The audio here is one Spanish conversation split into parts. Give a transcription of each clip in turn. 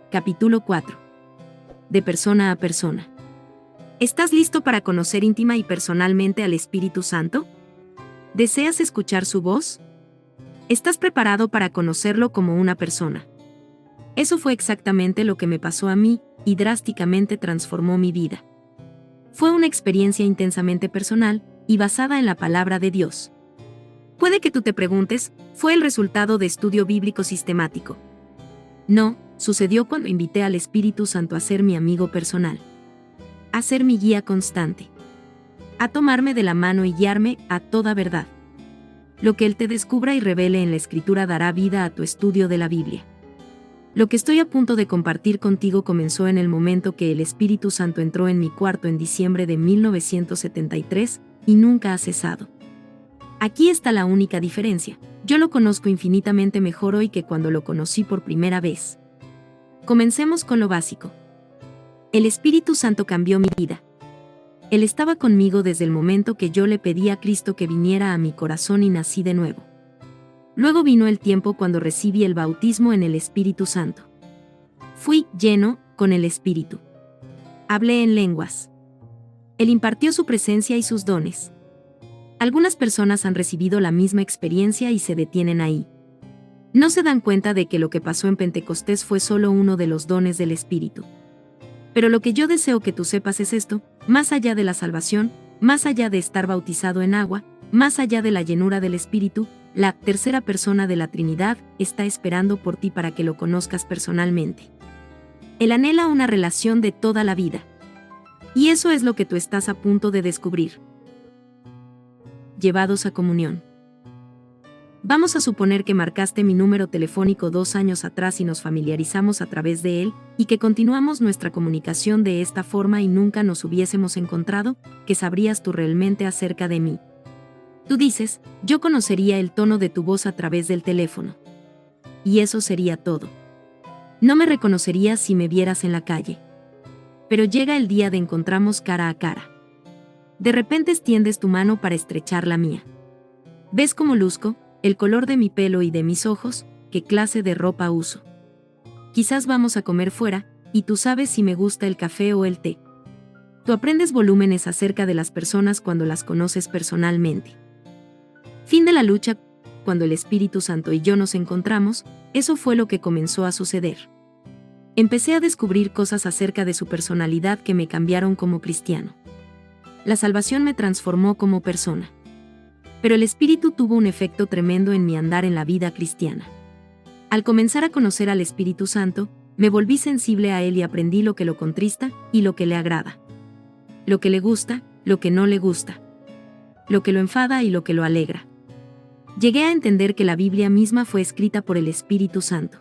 Capítulo 4. De persona a persona. ¿Estás listo para conocer íntima y personalmente al Espíritu Santo? ¿Deseas escuchar su voz? ¿Estás preparado para conocerlo como una persona? Eso fue exactamente lo que me pasó a mí, y drásticamente transformó mi vida. Fue una experiencia intensamente personal, y basada en la palabra de Dios. Puede que tú te preguntes, ¿fue el resultado de estudio bíblico sistemático? No, sucedió cuando invité al Espíritu Santo a ser mi amigo personal. A ser mi guía constante. A tomarme de la mano y guiarme a toda verdad. Lo que Él te descubra y revele en la Escritura dará vida a tu estudio de la Biblia. Lo que estoy a punto de compartir contigo comenzó en el momento que el Espíritu Santo entró en mi cuarto en diciembre de 1973, y nunca ha cesado. Aquí está la única diferencia: yo lo conozco infinitamente mejor hoy que cuando lo conocí por primera vez. Comencemos con lo básico. El Espíritu Santo cambió mi vida. Él estaba conmigo desde el momento que yo le pedí a Cristo que viniera a mi corazón y nací de nuevo. Luego vino el tiempo cuando recibí el bautismo en el Espíritu Santo. Fui lleno con el Espíritu. Hablé en lenguas. Él impartió su presencia y sus dones. Algunas personas han recibido la misma experiencia y se detienen ahí. No se dan cuenta de que lo que pasó en Pentecostés fue solo uno de los dones del Espíritu. Pero lo que yo deseo que tú sepas es esto: más allá de la salvación, más allá de estar bautizado en agua, más allá de la llenura del Espíritu, la tercera persona de la Trinidad está esperando por ti para que lo conozcas personalmente. Él anhela una relación de toda la vida. Y eso es lo que tú estás a punto de descubrir. Llevados a comunión. Vamos a suponer que marcaste mi número telefónico 2 años atrás y nos familiarizamos a través de él, y que continuamos nuestra comunicación de esta forma y nunca nos hubiésemos encontrado. ¿Qué sabrías tú realmente acerca de mí? Tú dices, yo conocería el tono de tu voz a través del teléfono. Y eso sería todo. No me reconocerías si me vieras en la calle. Pero llega el día de encontrarnos cara a cara. De repente extiendes tu mano para estrechar la mía. ¿Ves cómo luzco, el color de mi pelo y de mis ojos, qué clase de ropa uso? Quizás vamos a comer fuera, y tú sabes si me gusta el café o el té. Tú aprendes volúmenes acerca de las personas cuando las conoces personalmente. Fin de la lucha. Cuando el Espíritu Santo y yo nos encontramos, eso fue lo que comenzó a suceder. Empecé a descubrir cosas acerca de su personalidad que me cambiaron como cristiano. La salvación me transformó como persona. Pero el Espíritu tuvo un efecto tremendo en mi andar en la vida cristiana. Al comenzar a conocer al Espíritu Santo, me volví sensible a Él y aprendí lo que lo contrista y lo que le agrada. Lo que le gusta, lo que no le gusta. Lo que lo enfada y lo que lo alegra. Llegué a entender que la Biblia misma fue escrita por el Espíritu Santo.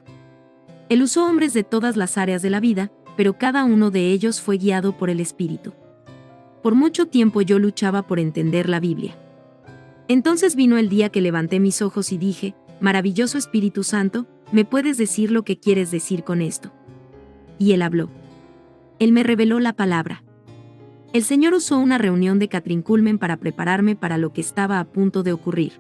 Él usó hombres de todas las áreas de la vida, pero cada uno de ellos fue guiado por el Espíritu. Por mucho tiempo yo luchaba por entender la Biblia. Entonces vino el día que levanté mis ojos y dije, maravilloso Espíritu Santo, ¿me puedes decir lo que quieres decir con esto? Y Él habló. Él me reveló la palabra. El Señor usó una reunión de Kathryn Kuhlman para prepararme para lo que estaba a punto de ocurrir.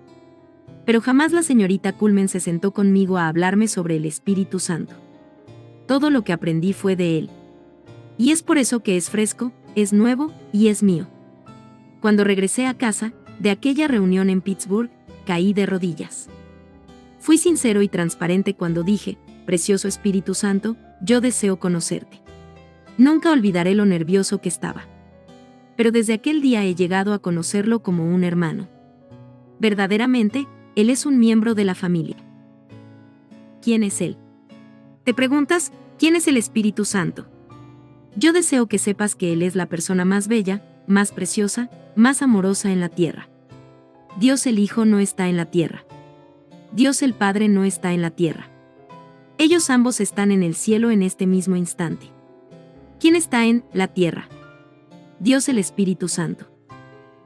Pero jamás la señorita Kuhlman se sentó conmigo a hablarme sobre el Espíritu Santo. Todo lo que aprendí fue de Él. Y es por eso que es fresco, es nuevo y es mío. Cuando regresé a casa, de aquella reunión en Pittsburgh, caí de rodillas. Fui sincero y transparente cuando dije, precioso Espíritu Santo, yo deseo conocerte. Nunca olvidaré lo nervioso que estaba. Pero desde aquel día he llegado a conocerlo como un hermano. Verdaderamente, Él es un miembro de la familia. ¿Quién es Él? Te preguntas, ¿quién es el Espíritu Santo? Yo deseo que sepas que Él es la persona más bella, más preciosa, más amorosa en la tierra. Dios el Hijo no está en la tierra. Dios el Padre no está en la tierra. Ellos ambos están en el cielo en este mismo instante. ¿Quién está en la tierra? Dios el Espíritu Santo.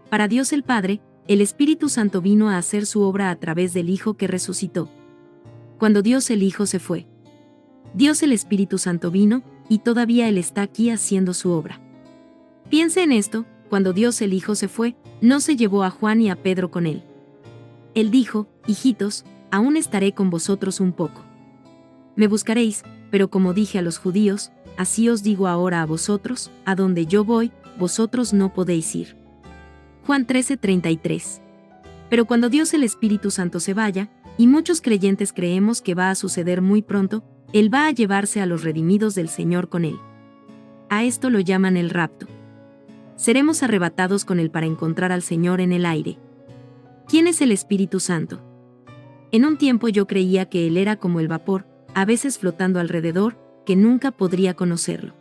Para Dios el Padre, el Espíritu Santo vino a hacer su obra a través del Hijo que resucitó. Cuando Dios el Hijo se fue, Dios el Espíritu Santo vino, y todavía Él está aquí haciendo su obra. Piense en esto: cuando Dios el Hijo se fue, no se llevó a Juan y a Pedro con Él. Él dijo, hijitos, aún estaré con vosotros un poco. Me buscaréis, pero como dije a los judíos, así os digo ahora a vosotros, a donde yo voy, vosotros no podéis ir. Juan 13:33. Pero cuando Dios el Espíritu Santo se vaya, y muchos creyentes creemos que va a suceder muy pronto, Él va a llevarse a los redimidos del Señor con Él. A esto lo llaman el rapto. Seremos arrebatados con Él para encontrar al Señor en el aire. ¿Quién es el Espíritu Santo? En un tiempo yo creía que Él era como el vapor, a veces flotando alrededor, que nunca podría conocerlo.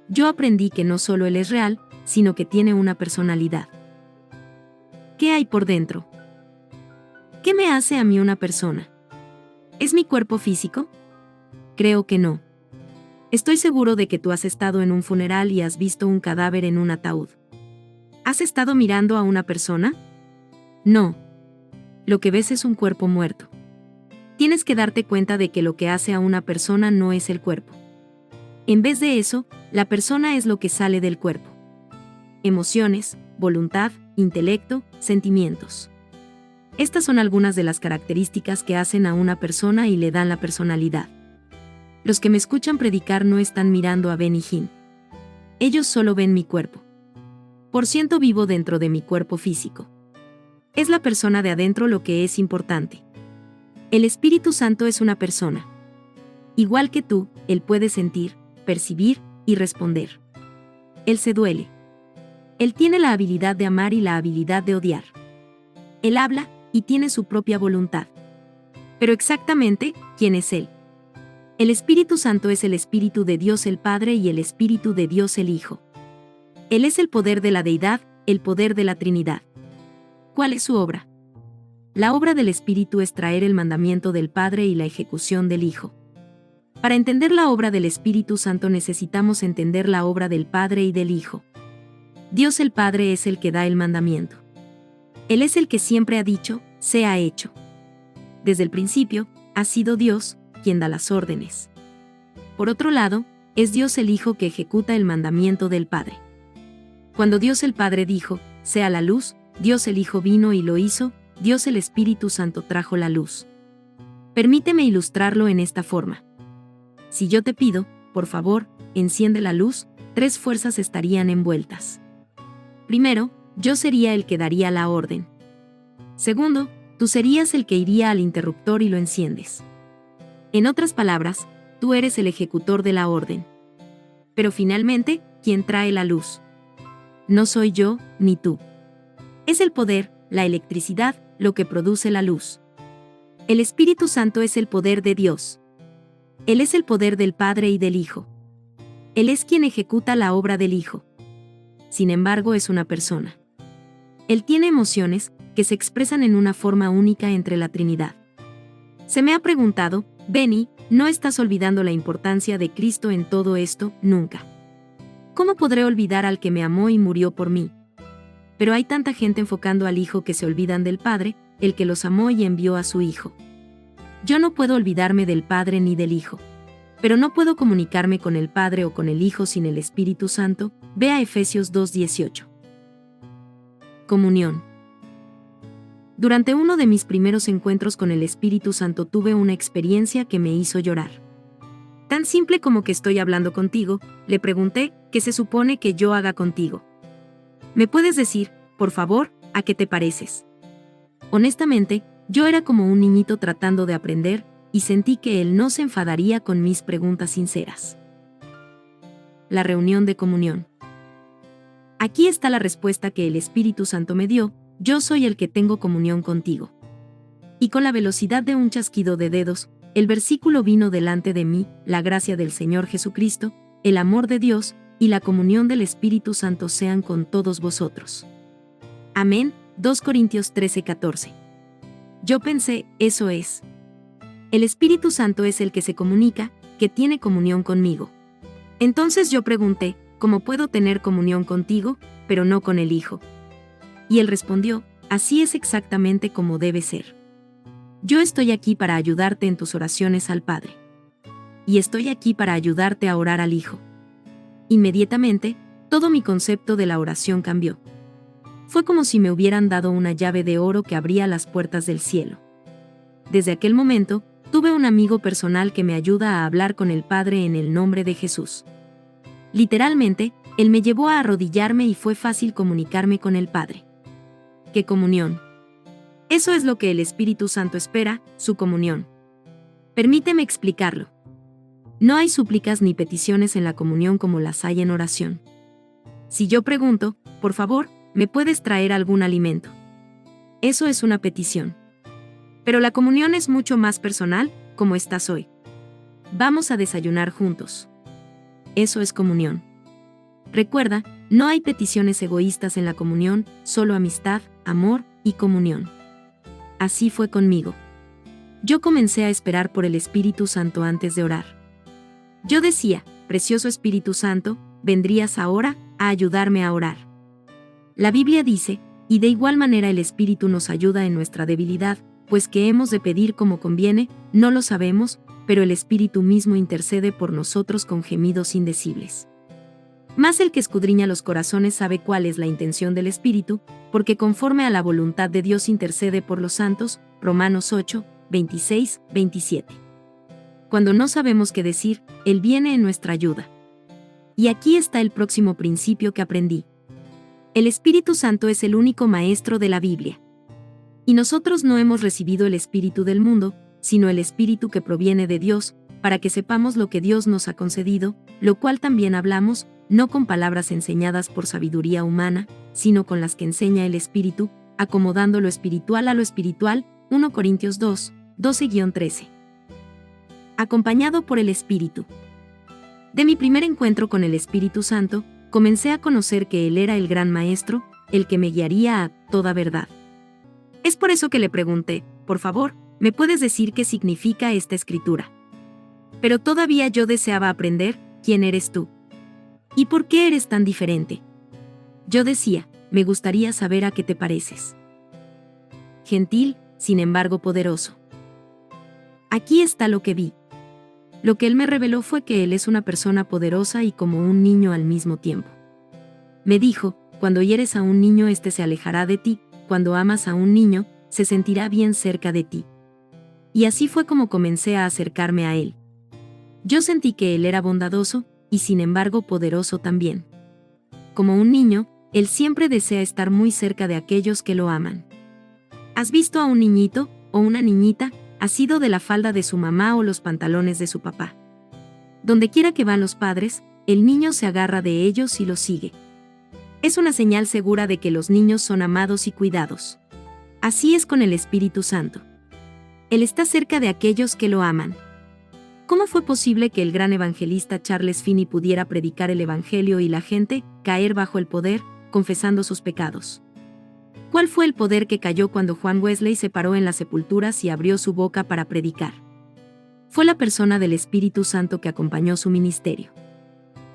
Yo aprendí que no solo Él es real, sino que tiene una personalidad. ¿Qué hay por dentro? ¿Qué me hace a mí una persona? ¿Es mi cuerpo físico? Creo que no. Estoy seguro de que tú has estado en un funeral y has visto un cadáver en un ataúd. ¿Has estado mirando a una persona? No. Lo que ves es un cuerpo muerto. Tienes que darte cuenta de que lo que hace a una persona no es el cuerpo. En vez de eso, la persona es lo que sale del cuerpo. Emociones, voluntad, intelecto, sentimientos. Estas son algunas de las características que hacen a una persona y le dan la personalidad. Los que me escuchan predicar no están mirando a Ben y Jim. Ellos solo ven mi cuerpo. Por ciento vivo dentro de mi cuerpo físico. Es la persona de adentro lo que es importante. El Espíritu Santo es una persona. Igual que tú, Él puede sentir, percibir y responder. Él se duele. Él tiene la habilidad de amar y la habilidad de odiar. Él habla y tiene su propia voluntad. Pero exactamente, ¿quién es Él? El Espíritu Santo es el Espíritu de Dios el Padre y el Espíritu de Dios el Hijo. Él es el poder de la deidad, el poder de la Trinidad. ¿Cuál es su obra? La obra del Espíritu es traer el mandamiento del Padre y la ejecución del Hijo. Para entender la obra del Espíritu Santo necesitamos entender la obra del Padre y del Hijo. Dios el Padre es el que da el mandamiento. Él es el que siempre ha dicho, sea hecho. Desde el principio, ha sido Dios quien da las órdenes. Por otro lado, es Dios el Hijo que ejecuta el mandamiento del Padre. Cuando Dios el Padre dijo, sea la luz, Dios el Hijo vino y lo hizo, Dios el Espíritu Santo trajo la luz. Permíteme ilustrarlo en esta forma. Si yo te pido, por favor, enciende la luz, 3 fuerzas estarían envueltas. Primero, yo sería el que daría la orden. Segundo, tú serías el que iría al interruptor y lo enciendes. En otras palabras, tú eres el ejecutor de la orden. Pero finalmente, ¿quién trae la luz? No soy yo, ni tú. Es el poder, la electricidad, lo que produce la luz. El Espíritu Santo es el poder de Dios. Él es el poder del Padre y del Hijo. Él es quien ejecuta la obra del Hijo. Sin embargo, es una persona. Él tiene emociones que se expresan en una forma única entre la Trinidad. Se me ha preguntado, Benny, ¿no estás olvidando la importancia de Cristo en todo esto, nunca? ¿Cómo podré olvidar al que me amó y murió por mí? Pero hay tanta gente enfocando al Hijo que se olvidan del Padre, el que los amó y envió a su Hijo. Yo no puedo olvidarme del Padre ni del Hijo. Pero no puedo comunicarme con el Padre o con el Hijo sin el Espíritu Santo, ve a Efesios 2:18. Comunión. Durante uno de mis primeros encuentros con el Espíritu Santo tuve una experiencia que me hizo llorar. Tan simple como que estoy hablando contigo, le pregunté, ¿qué se supone que yo haga contigo? ¿Me puedes decir, por favor, a qué te pareces? Honestamente, yo era como un niñito tratando de aprender, y sentí que él no se enfadaría con mis preguntas sinceras. La reunión de comunión. Aquí está la respuesta que el Espíritu Santo me dio, yo soy el que tengo comunión contigo. Y con la velocidad de un chasquido de dedos, el versículo vino delante de mí, la gracia del Señor Jesucristo, el amor de Dios, y la comunión del Espíritu Santo sean con todos vosotros. Amén, 2 Corintios 13:14. Yo pensé, eso es. El Espíritu Santo es el que se comunica, que tiene comunión conmigo. Entonces yo pregunté, ¿cómo puedo tener comunión contigo, pero no con el Hijo? Y él respondió, así es exactamente como debe ser. Yo estoy aquí para ayudarte en tus oraciones al Padre. Y estoy aquí para ayudarte a orar al Hijo. Inmediatamente, todo mi concepto de la oración cambió. Fue como si me hubieran dado una llave de oro que abría las puertas del cielo. Desde aquel momento, Tuve un amigo personal que me ayuda a hablar con el Padre en el nombre de Jesús. Literalmente, Él me llevó a arrodillarme y fue fácil comunicarme con el Padre. ¿Qué comunión? Eso es lo que el Espíritu Santo espera, su comunión. Permíteme explicarlo. No hay súplicas ni peticiones en la comunión como las hay en oración. Si yo pregunto, por favor, ¿me puedes traer algún alimento? Eso es una petición. Pero la comunión es mucho más personal, como estás hoy. Vamos a desayunar juntos. Eso es comunión. Recuerda, no hay peticiones egoístas en la comunión, solo amistad, amor y comunión. Así fue conmigo. Yo comencé a esperar por el Espíritu Santo antes de orar. Yo decía, precioso Espíritu Santo, vendrías ahora a ayudarme a orar. La Biblia dice, y de igual manera el Espíritu nos ayuda en nuestra debilidad, pues que hemos de pedir como conviene, no lo sabemos, pero el Espíritu mismo intercede por nosotros con gemidos indecibles. Mas el que escudriña los corazones sabe cuál es la intención del Espíritu, porque conforme a la voluntad de Dios intercede por los santos, Romanos 8, 26, 27. Cuando no sabemos qué decir, Él viene en nuestra ayuda. Y aquí está el próximo principio que aprendí. El Espíritu Santo es el único maestro de la Biblia. Y nosotros no hemos recibido el Espíritu del mundo, sino el Espíritu que proviene de Dios, para que sepamos lo que Dios nos ha concedido, lo cual también hablamos, no con palabras enseñadas por sabiduría humana, sino con las que enseña el Espíritu, acomodando lo espiritual a lo espiritual, 1 Corintios 2, 12-13. Acompañado por el Espíritu. De mi primer encuentro con el Espíritu Santo, comencé a conocer que Él era el gran Maestro, el que me guiaría a toda verdad. Es por eso que le pregunté, por favor, ¿me puedes decir qué significa esta escritura? Pero todavía yo deseaba aprender, ¿quién eres tú? ¿Y por qué eres tan diferente? Yo decía, me gustaría saber a qué te pareces. Gentil, sin embargo poderoso. Aquí está lo que vi. Lo que Él me reveló fue que Él es una persona poderosa y como un niño al mismo tiempo. Me dijo, cuando hieres a un niño éste se alejará de ti, cuando amas a un niño, se sentirá bien cerca de ti. Y así fue como comencé a acercarme a Él. Yo sentí que Él era bondadoso, y sin embargo poderoso también. Como un niño, Él siempre desea estar muy cerca de aquellos que lo aman. ¿Has visto a un niñito, o una niñita, asido de la falda de su mamá o los pantalones de su papá? Donde quiera que van los padres, el niño se agarra de ellos y los sigue. Es una señal segura de que los niños son amados y cuidados. Así es con el Espíritu Santo. Él está cerca de aquellos que lo aman. ¿Cómo fue posible que el gran evangelista Charles Finney pudiera predicar el Evangelio y la gente caer bajo el poder, confesando sus pecados? ¿Cuál fue el poder que cayó cuando Juan Wesley se paró en las sepulturas y abrió su boca para predicar? Fue la persona del Espíritu Santo que acompañó su ministerio.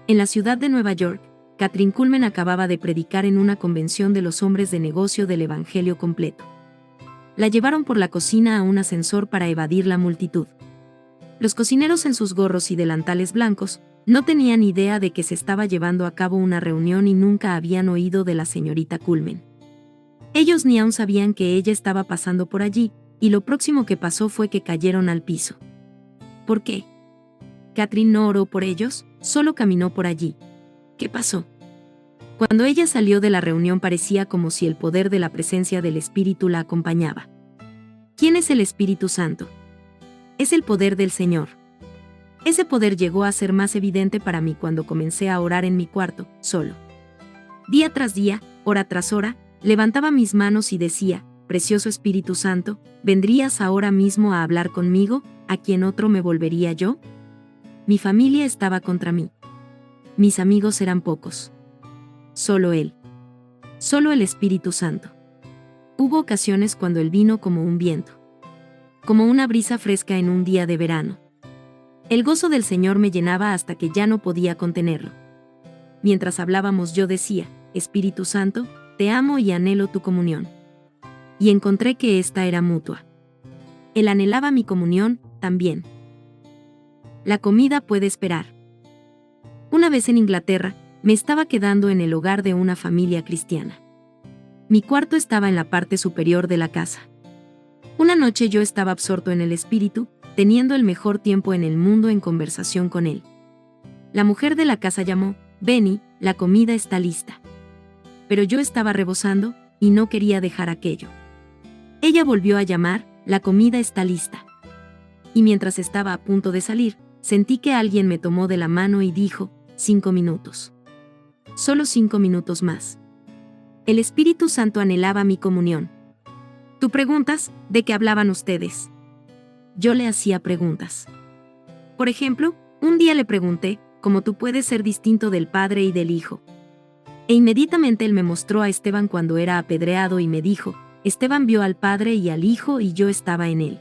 En la ciudad de Nueva York, Kathryn Kuhlman acababa de predicar en una convención de los hombres de negocio del Evangelio completo. La llevaron por la cocina a un ascensor para evadir la multitud. Los cocineros en sus gorros y delantales blancos no tenían idea de que se estaba llevando a cabo una reunión y nunca habían oído de la señorita Kuhlman. Ellos ni aún sabían que ella estaba pasando por allí, y lo próximo que pasó fue que cayeron al piso. ¿Por qué? Kathryn no oró por ellos, solo caminó por allí. ¿Qué pasó? Cuando ella salió de la reunión parecía como si el poder de la presencia del Espíritu la acompañaba. ¿Quién es el Espíritu Santo? Es el poder del Señor. Ese poder llegó a ser más evidente para mí cuando comencé a orar en mi cuarto, solo. Día tras día, hora tras hora, levantaba mis manos y decía, precioso Espíritu Santo, ¿vendrías ahora mismo a hablar conmigo? ¿A quién otro me volvería yo? Mi familia estaba contra mí. Mis amigos eran pocos. Solo Él. Solo el Espíritu Santo. Hubo ocasiones cuando Él vino como un viento. Como una brisa fresca en un día de verano. El gozo del Señor me llenaba hasta que ya no podía contenerlo. Mientras hablábamos yo decía, Espíritu Santo, te amo y anhelo tu comunión. Y encontré que esta era mutua. Él anhelaba mi comunión, también. La comida puede esperar. Una vez en Inglaterra, me estaba quedando en el hogar de una familia cristiana. Mi cuarto estaba en la parte superior de la casa. Una noche yo estaba absorto en el Espíritu, teniendo el mejor tiempo en el mundo en conversación con él. La mujer de la casa llamó: «Benny, la comida está lista». Pero yo estaba rebosando, y no quería dejar aquello. Ella volvió a llamar: «La comida está lista». Y mientras estaba a punto de salir, sentí que alguien me tomó de la mano y dijo: «5 minutos. Solo 5 minutos más». El Espíritu Santo anhelaba mi comunión. Tú preguntas: ¿de qué hablaban ustedes? Yo le hacía preguntas. Por ejemplo, un día le pregunté: ¿cómo tú puedes ser distinto del Padre y del Hijo? E inmediatamente él me mostró a Esteban cuando era apedreado y me dijo: Esteban vio al Padre y al Hijo y yo estaba en él.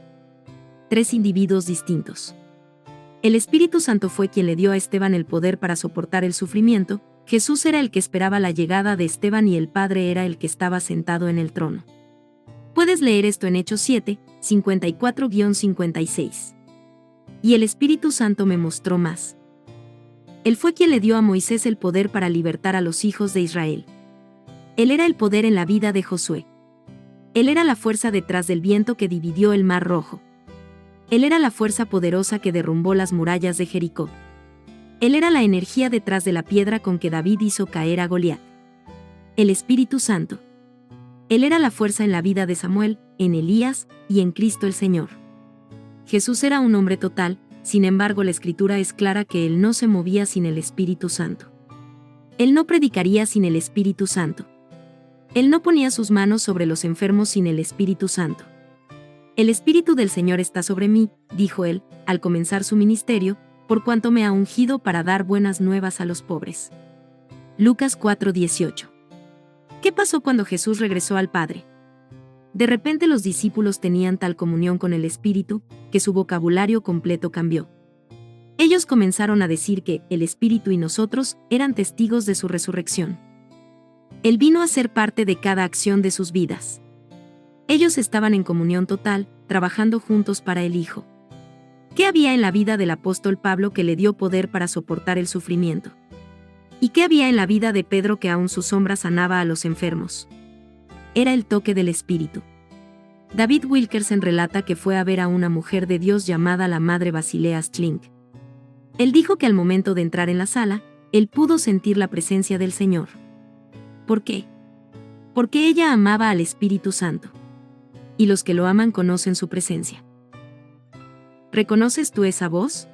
3 individuos distintos. El Espíritu Santo fue quien le dio a Esteban el poder para soportar el sufrimiento. Jesús era el que esperaba la llegada de Esteban y el Padre era el que estaba sentado en el trono. Puedes leer esto en Hechos 7, 54-56. Y el Espíritu Santo me mostró más. Él fue quien le dio a Moisés el poder para libertar a los hijos de Israel. Él era el poder en la vida de Josué. Él era la fuerza detrás del viento que dividió el Mar Rojo. Él era la fuerza poderosa que derrumbó las murallas de Jericó. Él era la energía detrás de la piedra con que David hizo caer a Goliat. El Espíritu Santo. Él era la fuerza en la vida de Samuel, en Elías y en Cristo el Señor. Jesús era un hombre total. Sin embargo, la Escritura es clara que él no se movía sin el Espíritu Santo. Él no predicaría sin el Espíritu Santo. Él no ponía sus manos sobre los enfermos sin el Espíritu Santo. El Espíritu del Señor está sobre mí, dijo él, al comenzar su ministerio, por cuanto me ha ungido para dar buenas nuevas a los pobres. Lucas 4:18. ¿Qué pasó cuando Jesús regresó al Padre? De repente los discípulos tenían tal comunión con el Espíritu, que su vocabulario completo cambió. Ellos comenzaron a decir que el Espíritu y nosotros eran testigos de su resurrección. Él vino a ser parte de cada acción de sus vidas. Ellos estaban en comunión total, trabajando juntos para el Hijo. ¿Qué había en la vida del apóstol Pablo que le dio poder para soportar el sufrimiento? ¿Y qué había en la vida de Pedro que aún su sombra sanaba a los enfermos? Era el toque del Espíritu. David Wilkerson relata que fue a ver a una mujer de Dios llamada la Madre Basilea Schlink. Él dijo que al momento de entrar en la sala, él pudo sentir la presencia del Señor. ¿Por qué? Porque ella amaba al Espíritu Santo. Y los que lo aman conocen su presencia. ¿Reconoces tú esa voz?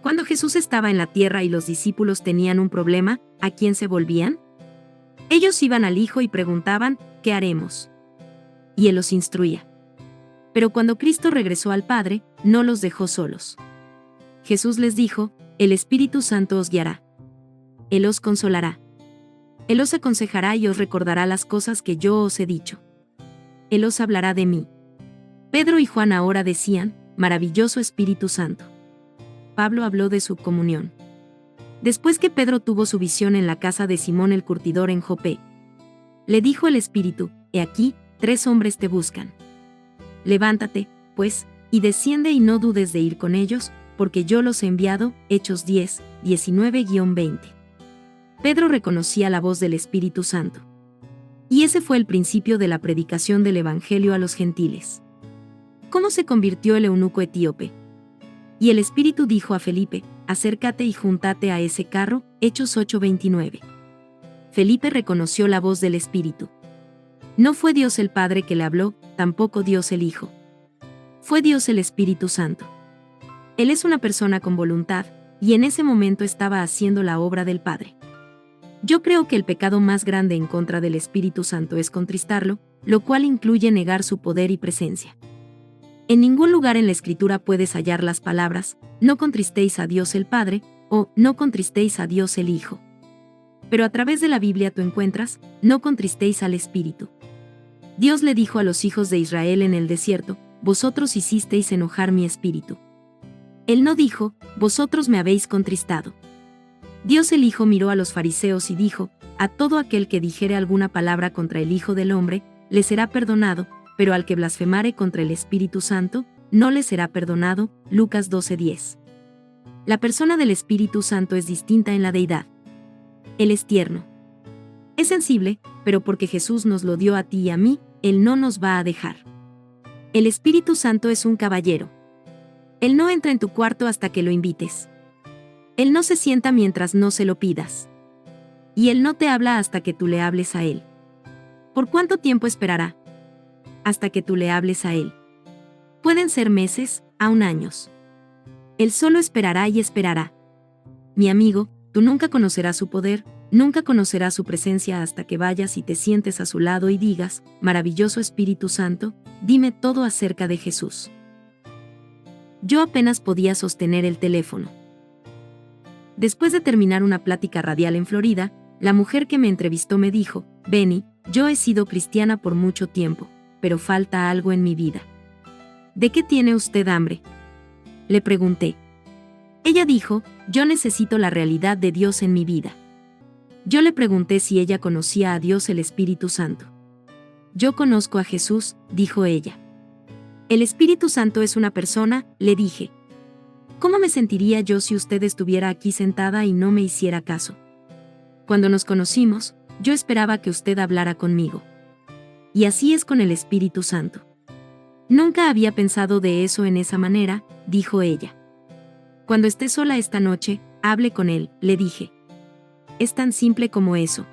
Cuando Jesús estaba en la tierra y los discípulos tenían un problema, ¿a quién se volvían? Ellos iban al Hijo y preguntaban: ¿qué haremos? Y Él los instruía. Pero cuando Cristo regresó al Padre, no los dejó solos. Jesús les dijo: el Espíritu Santo os guiará. Él os consolará. Él os aconsejará y os recordará las cosas que yo os he dicho. Él os hablará de mí. Pedro y Juan ahora decían: maravilloso Espíritu Santo. Pablo habló de su comunión. Después que Pedro tuvo su visión en la casa de Simón el curtidor en Jope, le dijo el Espíritu: he aquí, 3 hombres te buscan. Levántate, pues, y desciende y no dudes de ir con ellos, porque yo los he enviado. Hechos 10, 19-20. Pedro reconocía la voz del Espíritu Santo. Y ese fue el principio de la predicación del Evangelio a los gentiles. ¿Cómo se convirtió el eunuco etíope? Y el Espíritu dijo a Felipe: acércate y júntate a ese carro. Hechos 8:29. Felipe reconoció la voz del Espíritu. No fue Dios el Padre que le habló, tampoco Dios el Hijo. Fue Dios el Espíritu Santo. Él es una persona con voluntad, y en ese momento estaba haciendo la obra del Padre. Yo creo que el pecado más grande en contra del Espíritu Santo es contristarlo, lo cual incluye negar su poder y presencia. En ningún lugar en la Escritura puedes hallar las palabras: no contristéis a Dios el Padre, o no contristéis a Dios el Hijo. Pero a través de la Biblia tú encuentras: no contristéis al Espíritu. Dios le dijo a los hijos de Israel en el desierto: vosotros hicisteis enojar mi espíritu. Él no dijo: vosotros me habéis contristado. Dios el Hijo miró a los fariseos y dijo: a todo aquel que dijere alguna palabra contra el Hijo del Hombre, le será perdonado, pero al que blasfemare contra el Espíritu Santo, no le será perdonado. Lucas 12:10. La persona del Espíritu Santo es distinta en la deidad. Él es tierno. Es sensible, pero porque Jesús nos lo dio a ti y a mí, Él no nos va a dejar. El Espíritu Santo es un caballero. Él no entra en tu cuarto hasta que lo invites. Él no se sienta mientras no se lo pidas. Y Él no te habla hasta que tú le hables a Él. ¿Por cuánto tiempo esperará? Hasta que tú le hables a Él. Pueden ser meses, aún años. Él solo esperará y esperará. Mi amigo, tú nunca conocerás su poder, nunca conocerás su presencia hasta que vayas y te sientes a su lado y digas, maravilloso Espíritu Santo, dime todo acerca de Jesús. Yo apenas podía sostener el teléfono. Después de terminar una plática radial en Florida, la mujer que me entrevistó me dijo, Benny, yo he sido cristiana por mucho tiempo, pero falta algo en mi vida. ¿De qué tiene usted hambre? Le pregunté. Ella dijo, yo necesito la realidad de Dios en mi vida. Yo le pregunté si ella conocía a Dios el Espíritu Santo. Yo conozco a Jesús, dijo ella. El Espíritu Santo es una persona, le dije. ¿Cómo me sentiría yo si usted estuviera aquí sentada y no me hiciera caso? Cuando nos conocimos, yo esperaba que usted hablara conmigo. Y así es con el Espíritu Santo. Nunca había pensado de eso en esa manera, dijo ella. Cuando esté sola esta noche, hable con él, le dije. Es tan simple como eso.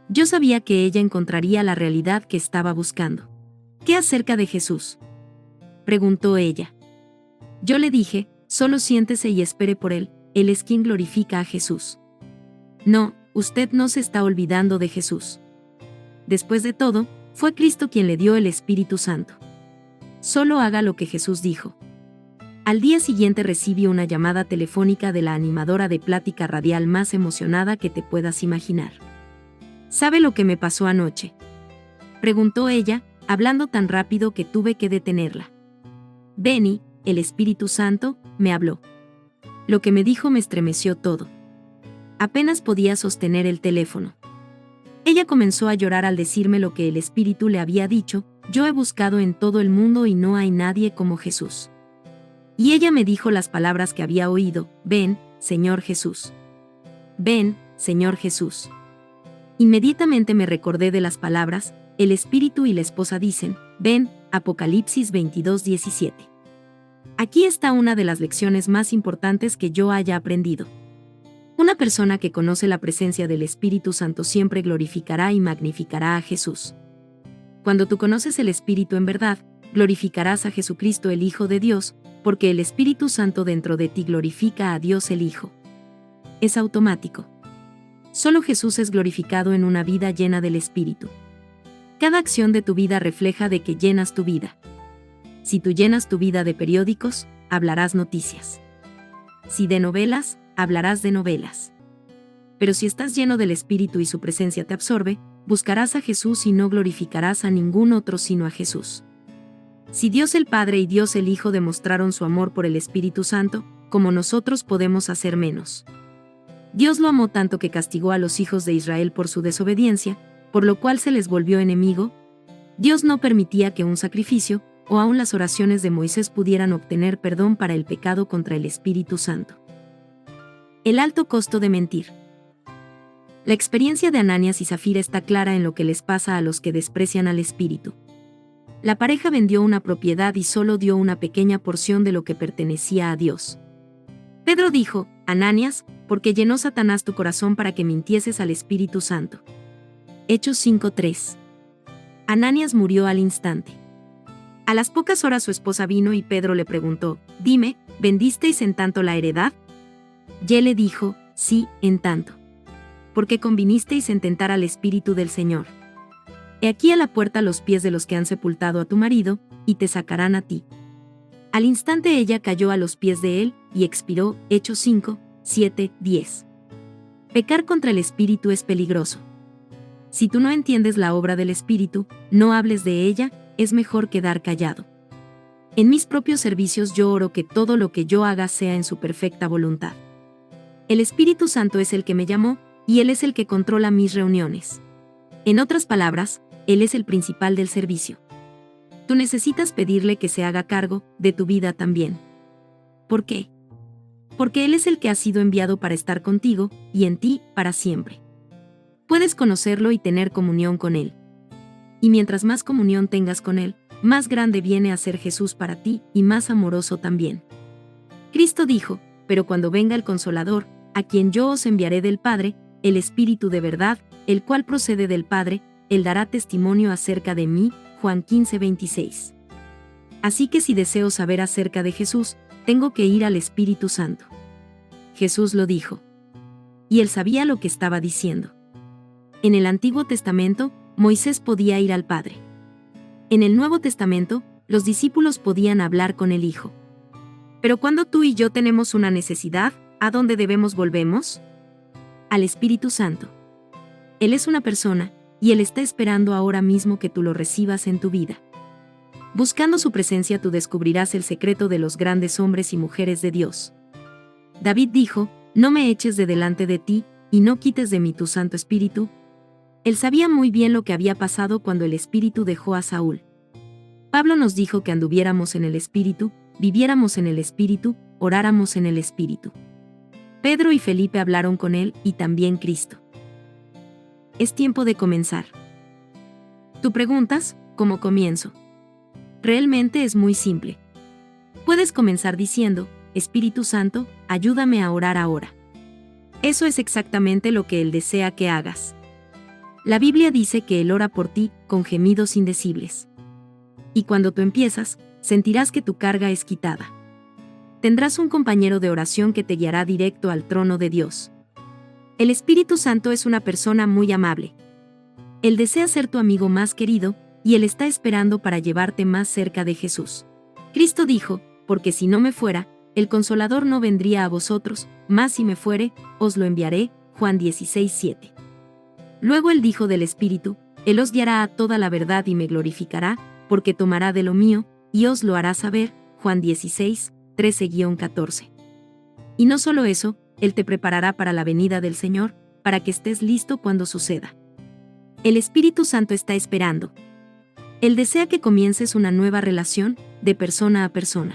Yo sabía que ella encontraría la realidad que estaba buscando. ¿Qué acerca de Jesús?, preguntó ella. Yo le dije, solo siéntese y espere por él es quien glorifica a Jesús. No, usted no se está olvidando de Jesús. Después de todo, fue Cristo quien le dio el Espíritu Santo. Solo haga lo que Jesús dijo. Al día siguiente recibí una llamada telefónica de la animadora de plática radial más emocionada que te puedas imaginar. ¿Sabe lo que me pasó anoche?, preguntó ella, hablando tan rápido que tuve que detenerla. Benny, el Espíritu Santo, me habló. Lo que me dijo me estremeció todo. Apenas podía sostener el teléfono. Ella comenzó a llorar al decirme lo que el Espíritu le había dicho, yo he buscado en todo el mundo y no hay nadie como Jesús. Y ella me dijo las palabras que había oído, ven, Señor Jesús. Ven, Señor Jesús. Inmediatamente me recordé de las palabras, el Espíritu y la esposa dicen, ven, Apocalipsis 22:17. Aquí está una de las lecciones más importantes que yo haya aprendido. Una persona que conoce la presencia del Espíritu Santo siempre glorificará y magnificará a Jesús. Cuando tú conoces el Espíritu en verdad, glorificarás a Jesucristo el Hijo de Dios, porque el Espíritu Santo dentro de ti glorifica a Dios el Hijo. Es automático. Solo Jesús es glorificado en una vida llena del Espíritu. Cada acción de tu vida refleja de que llenas tu vida. Si tú llenas tu vida de periódicos, hablarás noticias. Si de novelas, hablarás de novelas. Pero si estás lleno del Espíritu y su presencia te absorbe, buscarás a Jesús y no glorificarás a ningún otro sino a Jesús. Si Dios el Padre y Dios el Hijo demostraron su amor por el Espíritu Santo, como nosotros podemos hacer menos. Dios lo amó tanto que castigó a los hijos de Israel por su desobediencia, por lo cual se les volvió enemigo. Dios no permitía que un sacrificio, o aun las oraciones de Moisés pudieran obtener perdón para el pecado contra el Espíritu Santo. El alto costo de mentir. La experiencia de Ananías y Zafira está clara en lo que les pasa a los que desprecian al Espíritu. La pareja vendió una propiedad y solo dio una pequeña porción de lo que pertenecía a Dios. Pedro dijo, Ananías, ¿por qué llenó Satanás tu corazón para que mintieses al Espíritu Santo? Hechos 5:3. Ananías murió al instante. A las pocas horas su esposa vino y Pedro le preguntó, dime, ¿vendisteis en tanto la heredad? Y él le dijo, sí, en tanto. ¿Por qué convinisteis en tentar al Espíritu del Señor? He aquí a la puerta los pies de los que han sepultado a tu marido, y te sacarán a ti. Al instante ella cayó a los pies de él, y expiró. Hechos 5:7-10. Pecar contra el Espíritu es peligroso. Si tú no entiendes la obra del Espíritu, no hables de ella, es mejor quedar callado. En mis propios servicios yo oro que todo lo que yo haga sea en su perfecta voluntad. El Espíritu Santo es el que me llamó, y Él es el que controla mis reuniones. En otras palabras, Él es el principal del servicio. Tú necesitas pedirle que se haga cargo de tu vida también. ¿Por qué? Porque Él es el que ha sido enviado para estar contigo, y en ti, para siempre. Puedes conocerlo y tener comunión con Él. Y mientras más comunión tengas con Él, más grande viene a ser Jesús para ti, y más amoroso también. Cristo dijo, pero cuando venga el Consolador, a quien yo os enviaré del Padre, el Espíritu de verdad, el cual procede del Padre, él dará testimonio acerca de mí, Juan 15:26. Así que si deseo saber acerca de Jesús, tengo que ir al Espíritu Santo. Jesús lo dijo. Y él sabía lo que estaba diciendo. En el Antiguo Testamento, Moisés podía ir al Padre. En el Nuevo Testamento, los discípulos podían hablar con el Hijo. Pero cuando tú y yo tenemos una necesidad, ¿a dónde debemos volvemos? Al Espíritu Santo. Él es una persona, y Él está esperando ahora mismo que tú lo recibas en tu vida. Buscando su presencia tú descubrirás el secreto de los grandes hombres y mujeres de Dios. David dijo, no me eches de delante de ti, y no quites de mí tu Santo Espíritu. Él sabía muy bien lo que había pasado cuando el Espíritu dejó a Saúl. Pablo nos dijo que anduviéramos en el Espíritu, viviéramos en el Espíritu, oráramos en el Espíritu. Pedro y Felipe hablaron con él y también Cristo. Es tiempo de comenzar. Tú preguntas, ¿cómo comienzo? Realmente es muy simple. Puedes comenzar diciendo, Espíritu Santo, ayúdame a orar ahora. Eso es exactamente lo que Él desea que hagas. La Biblia dice que Él ora por ti con gemidos indecibles. Y cuando tú empiezas, sentirás que tu carga es quitada. Tendrás un compañero de oración que te guiará directo al trono de Dios. El Espíritu Santo es una persona muy amable. Él desea ser tu amigo más querido, y Él está esperando para llevarte más cerca de Jesús. Cristo dijo, porque si no me fuera, el Consolador no vendría a vosotros, mas si me fuere, os lo enviaré, Juan 16:7. Luego Él dijo del Espíritu, Él os guiará a toda la verdad y me glorificará, porque tomará de lo mío, y os lo hará saber, Juan 16:13-14. Y no solo eso, Él te preparará para la venida del Señor, para que estés listo cuando suceda. El Espíritu Santo está esperando. Él desea que comiences una nueva relación, de persona a persona.